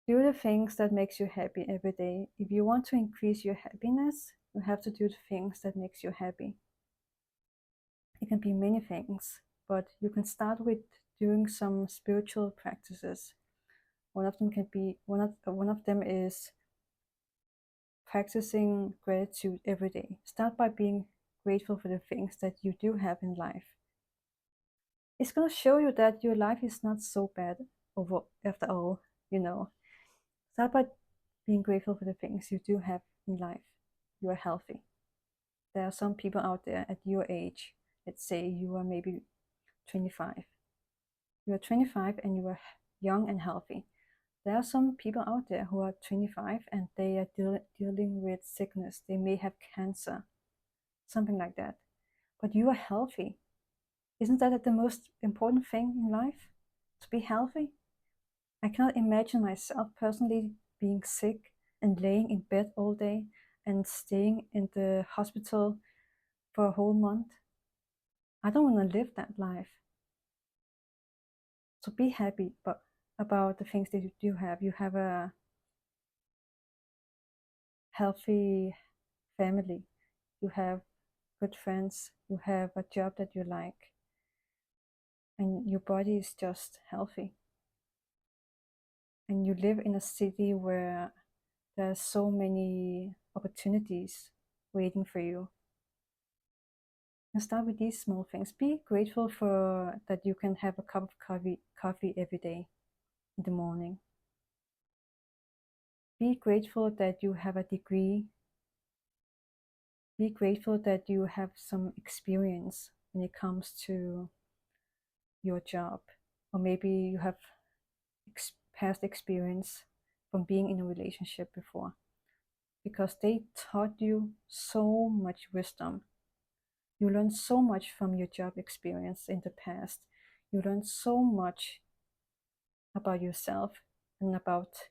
Do the things that makes you happy every day. If you want to increase your happiness, you have to do the things that makes you happy. It can be many things, but you can start with doing some spiritual practices. One of them is practicing gratitude every day. Start by being grateful for the things that you do have in life. It's going to show you that your life is not so bad after all, you know. Start by being grateful for the things you do have in life. You are healthy. There are some people out there at your age, let's say you are maybe 25. You are 25 and you are young and healthy. There are some people out there who are 25 and they are dealing with sickness. They may have cancer, something like that. But you are healthy. Isn't that the most important thing in life? To be healthy? I cannot imagine myself personally being sick and laying in bed all day and staying in the hospital for a whole month. I don't want to live that life. So be happy about the things that you do have. You have a healthy family. You have good friends. You have a job that you like. And your body is just healthy. And you live in a city where there are so many opportunities waiting for you. And start with these small things. Be grateful for that you can have a cup of coffee every day in the morning. Be grateful that you have a degree. Be grateful that you have some experience when it comes to your job, or maybe you have past experience from being in a relationship before, because they taught you so much wisdom. You learned so much from your job experience in the past. You learned so much about yourself and about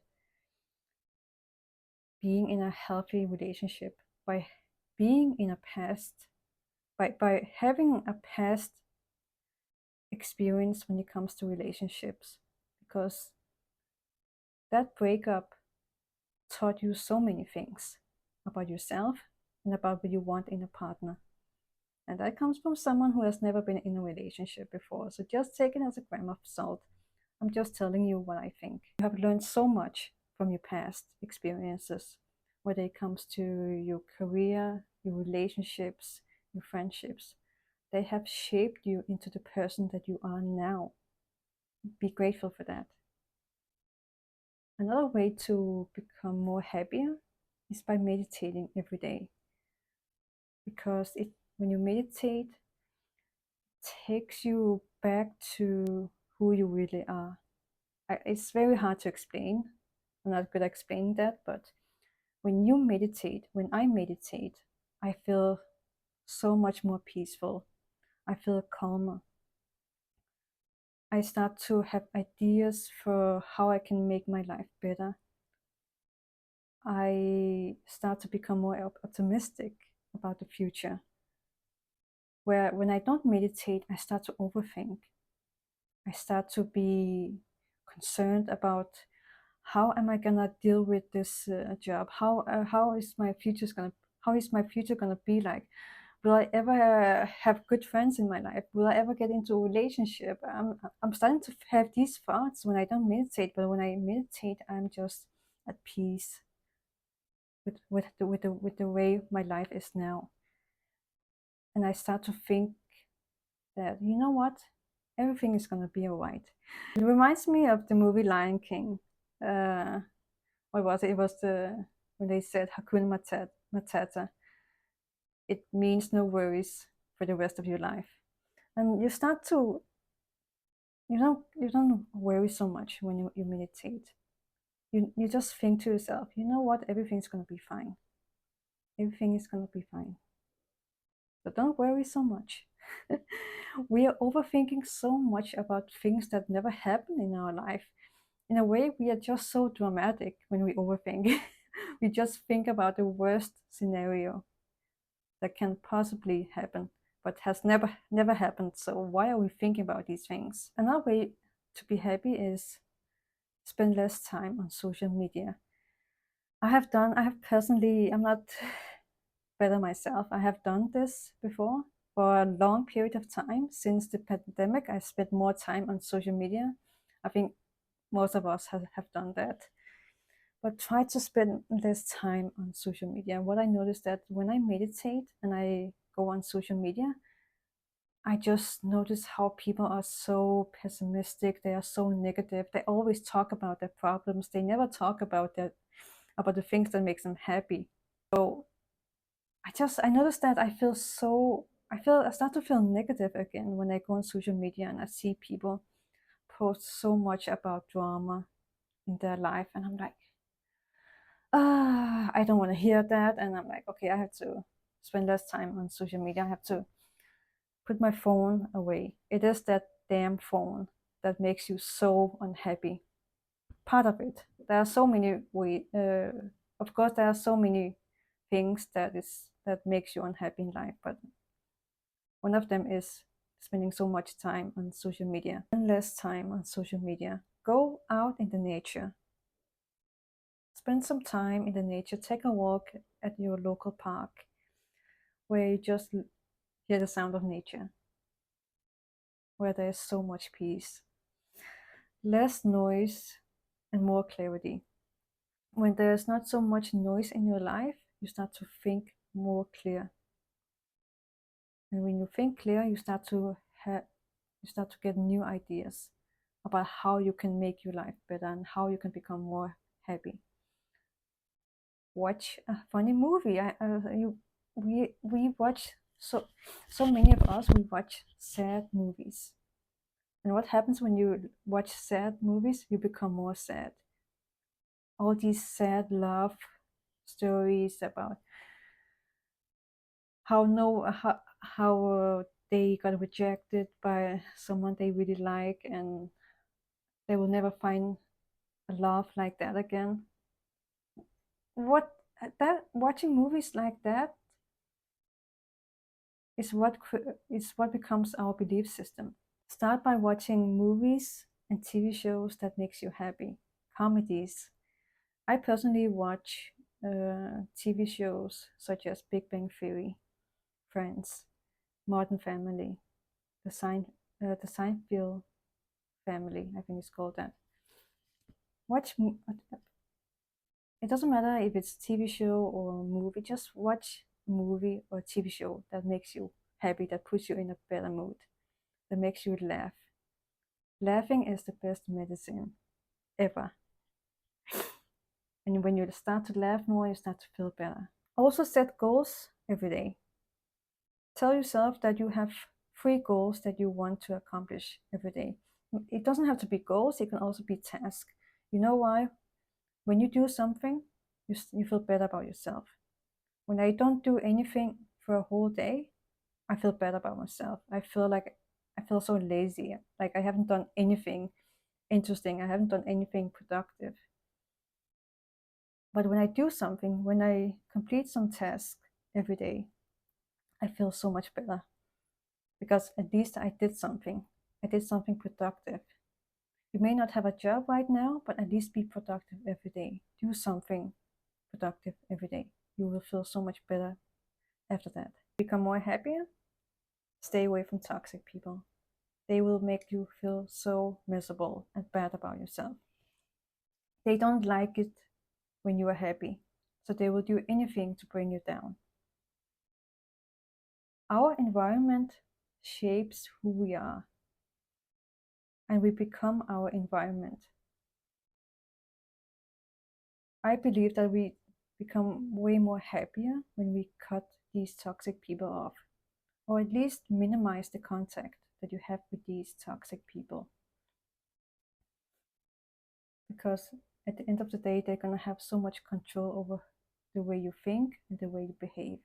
being in a healthy relationship by being in a past, by having a past experience when it comes to relationships, because that breakup taught you so many things about yourself and about what you want in a partner. And that comes from someone who has never been in a relationship before. So just take it as a grain of salt. I'm just telling you what I think. You have learned so much from your past experiences, whether it comes to your career, your relationships, your friendships. They have shaped you into the person that you are now. Be grateful for that. Another way to become more happier is by meditating every day. Because when you meditate, it takes you back to who you really are. It's very hard to explain. I'm not good at explaining that, but when I meditate, I feel so much more peaceful. I feel calmer. I start to have ideas for how I can make my life better. I start to become more optimistic about the future. Where when I don't meditate, I start to overthink. I start to be concerned about how am I gonna deal with this job? How is my future gonna be like? Will I ever have good friends in my life? Will I ever get into a relationship? I'm starting to have these thoughts when I don't meditate, but when I meditate, I'm just at peace with the way my life is now. And I start to think that, you know what, everything is gonna be all right. It reminds me of the movie Lion King. What was it? It was when they said Hakuna Matata. It means no worries for the rest of your life. And you start to, you don't worry so much when you meditate. You just think to yourself, you know what, everything's gonna be fine. Everything is gonna be fine. So don't worry so much. We are overthinking so much about things that never happen in our life. In a way, we are just so dramatic when we overthink. We just think about the worst scenario that can possibly happen, but has never happened. So why are we thinking about these things? Another way to be happy is spend less time on social media. I'm not better myself. I have done this before for a long period of time. Since the pandemic, I spent more time on social media. I think most of us have done that. But try to spend less time on social media. What I noticed that when I meditate and I go on social media, I just notice how people are so pessimistic. They are so negative. They always talk about their problems. They never talk about the things that makes them happy. So I noticed that I start to feel negative again when I go on social media and I see people post so much about drama in their life, and I'm like, I don't want to hear that. And I'm like, okay, I have to spend less time on social media. I have to put my phone away. It is that damn phone that makes you so unhappy. Part of it. There are so many of course, there are so many things that makes you unhappy in life, but one of them is spending so much time on social media. Spend less time on social media. Go out in the nature. Spend some time in the nature. Take a walk at your local park where you just hear the sound of nature, where there is so much peace. Less noise and more clarity. When there's not so much noise in your life, you start to think more clear. And when you think clear, you start to get new ideas about how you can make your life better and how you can become more happy. Watch a funny movie. We watch so many of us we watch sad movies. And what happens when you watch sad movies? You become more sad. All these sad love stories about how they got rejected by someone they really like, and they will never find a love like that again. What that Watching movies like that is what becomes our belief system. Start by watching movies and TV shows that makes you happy. Comedies. I personally watch TV shows such as Big Bang Theory, Friends, Modern Family, the Seinfeld family. I think it's called that. Watch. It doesn't matter if it's TV show or movie. Just watch a movie or TV show that makes you happy, that puts you in a better mood, that makes you laugh. Laughing is the best medicine ever. And when you start to laugh more, you start to feel better. Also, set goals every day. Tell yourself that you have 3 goals that you want to accomplish every day. It doesn't have to be goals, it can also be tasks. You know why? When you do something, you feel better about yourself. When I don't do anything for a whole day, I feel bad about myself. I feel so lazy. Like I haven't done anything interesting. I haven't done anything productive. But when I do something, when I complete some task every day, I feel so much better because at least I did something. I did something productive. You may not have a job right now, but at least be productive every day. Do something productive every day. You will feel so much better after that. Become more happier. Stay away from toxic people. They will make you feel so miserable and bad about yourself. They don't like it when you are happy, so they will do anything to bring you down. Our environment shapes who we are, and we become our environment. I believe that we become way more happier when we cut these toxic people off, or at least minimize the contact that you have with these toxic people. Because at the end of the day, they're going to have so much control over the way you think and the way you behave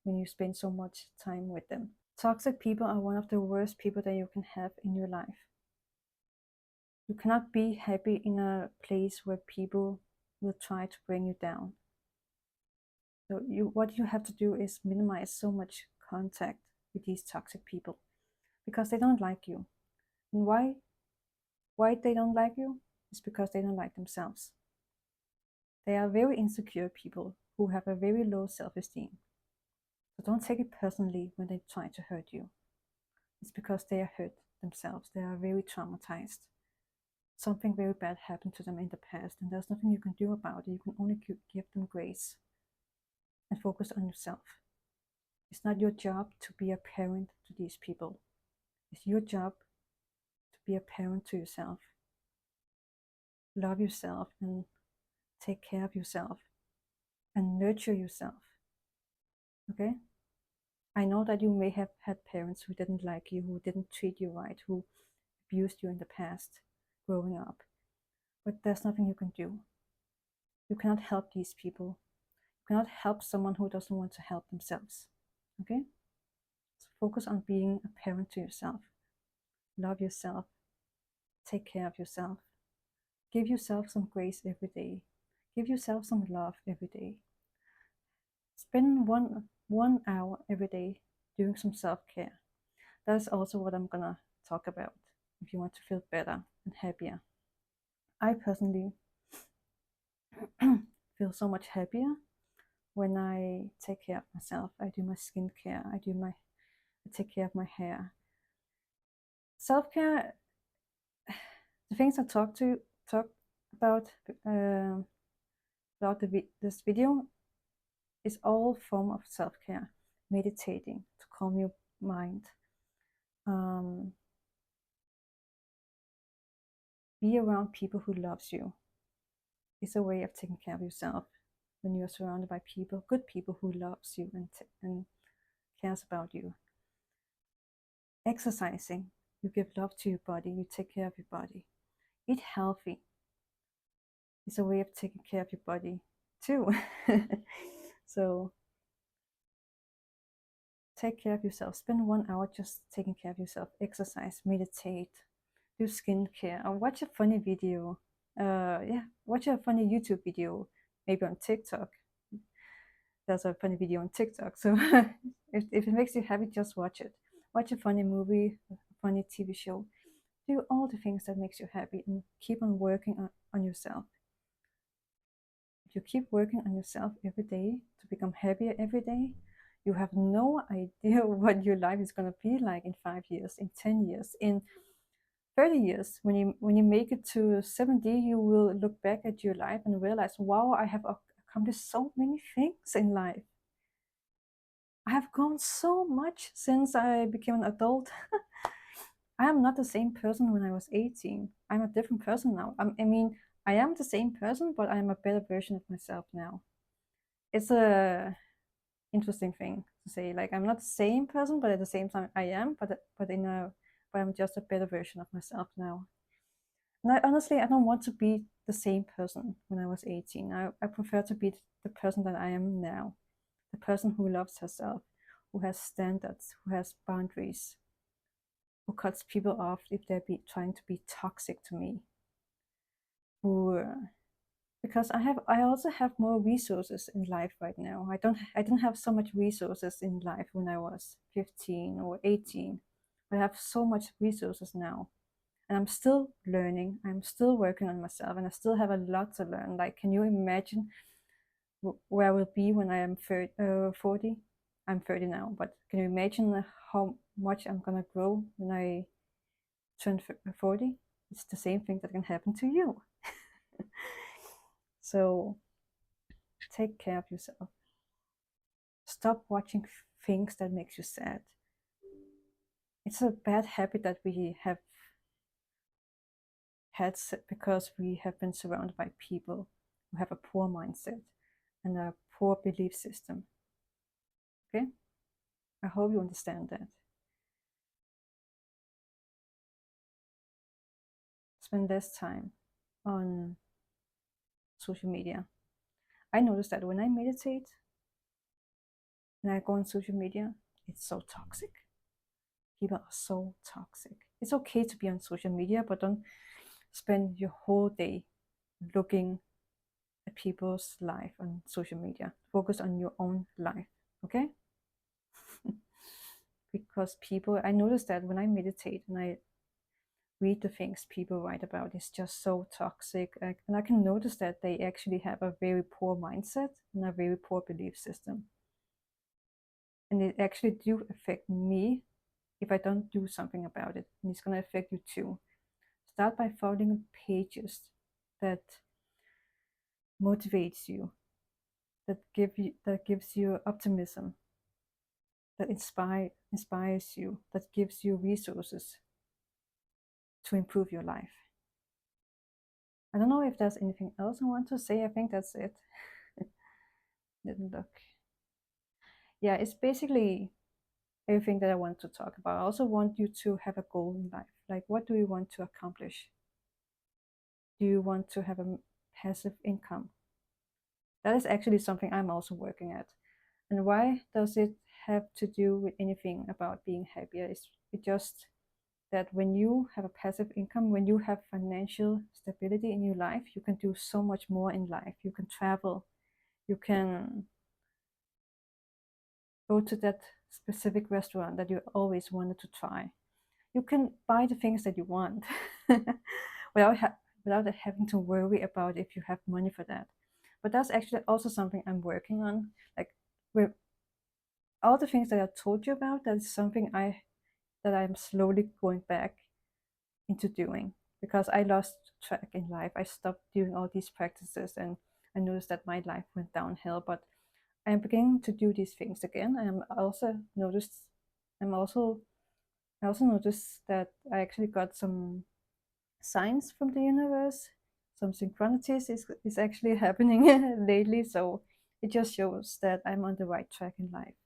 when you spend so much time with them. Toxic people are one of the worst people that you can have in your life. You cannot be happy in a place where people will try to bring you down. So what you have to do is minimize so much contact with these toxic people because they don't like you. And why they don't like you? It's because they don't like themselves. They are very insecure people who have a very low self-esteem. So don't take it personally when they try to hurt you. It's because they are hurt themselves. They are very traumatized. Something very bad happened to them in the past, and there's nothing you can do about it. You can only give them grace and focus on yourself. It's not your job to be a parent to these people. It's your job to be a parent to yourself. Love yourself and take care of yourself and nurture yourself. Okay? I know that you may have had parents who didn't like you, who didn't treat you right, who abused you in the past growing up. But there's nothing you can do. You cannot help these people. You cannot help someone who doesn't want to help themselves. Okay? So focus on being a parent to yourself. Love yourself. Take care of yourself. Give yourself some grace every day. Give yourself some love every day. Spend one hour every day doing some self-care. That's also what I'm gonna talk about if you want to feel better and happier. I personally feel so much happier when I take care of myself. I do my skincare. I take care of my hair. Self-care. The things I talk about this video is all form of self-care. Meditating to calm your mind. Be around people who loves you. It's a way of taking care of yourself when you are surrounded by people, good people who loves you and cares about you. Exercising. You give love to your body. You take care of your body. Eat healthy. It's a way of taking care of your body too. So take care of yourself. Spend 1 hour just taking care of yourself. Exercise, meditate, do skincare, or watch a funny video. Watch a funny YouTube video, maybe on TikTok. There's a funny video on TikTok. So if it makes you happy, just watch it. Watch a funny movie, a funny TV show. Do all the things that makes you happy and keep on working on yourself. If you keep working on yourself every day to become happier every day, you have no idea what your life is going to be like in 5 years, in 10 years, in 30 years. When you make it to 70, you will look back at your life and realize, wow, I have accomplished so many things in life. I have grown so much since I became an adult. I am not the same person when I was 18. I'm a different person now. I am the same person, but I'm a better version of myself now. It's a interesting thing to say. Like, I'm not the same person, but at the same time I am. But I'm just a better version of myself now. And I don't want to be the same person when I was 18. I prefer to be the person that I am now, the person who loves herself, who has standards, who has boundaries, who cuts people off if they're trying to be toxic to me. Because I also have more resources in life right now. I didn't have so much resources in life when I was 15 or 18. But I have so much resources now. And I'm still learning. I'm still working on myself, and I still have a lot to learn. Like, can you imagine where I will be when I am 40? I'm 30 now, but can you imagine how much I'm gonna grow when I turn 40? It's the same thing that can happen to you. So take care of yourself. Stop watching things that makes you sad. It's a bad habit that we have had because we have been surrounded by people who have a poor mindset and a poor belief system. Okay? I hope you understand that. Spend less time on social media. I noticed that when I meditate and I go on social media, it's so toxic. People are so toxic. It's okay to be on social media, but don't spend your whole day looking at people's life on social media. Focus on your own life, okay? Because I notice that when I meditate and read the things people write about. It's just so toxic. And I can notice that they actually have a very poor mindset and a very poor belief system. And it actually do affect me if I don't do something about it. And it's going to affect you too. Start by following pages that motivates you, that gives you optimism, that inspires you, that gives you resources to improve your life. I don't know if there's anything else I want to say. I think that's it. Didn't look. Yeah, it's basically everything that I want to talk about. I also want you to have a goal in life. Like, what do you want to accomplish? Do you want to have a passive income? That is actually something I'm also working at. And why does it have to do with anything about being happier? It's just that when you have a passive income, when you have financial stability in your life, you can do so much more in life. You can travel, you can go to that specific restaurant that you always wanted to try. You can buy the things that you want without, without having to worry about if you have money for that. But that's actually also something I'm working on. Like, with all the things that I told you about, that is something that I'm slowly going back into doing, because I lost track in life. I stopped doing all these practices, and I noticed that my life went downhill. But I'm beginning to do these things again. I also noticed that I actually got some signs from the universe. Some synchronicities is actually happening lately. So it just shows that I'm on the right track in life,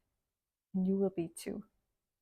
and you will be too.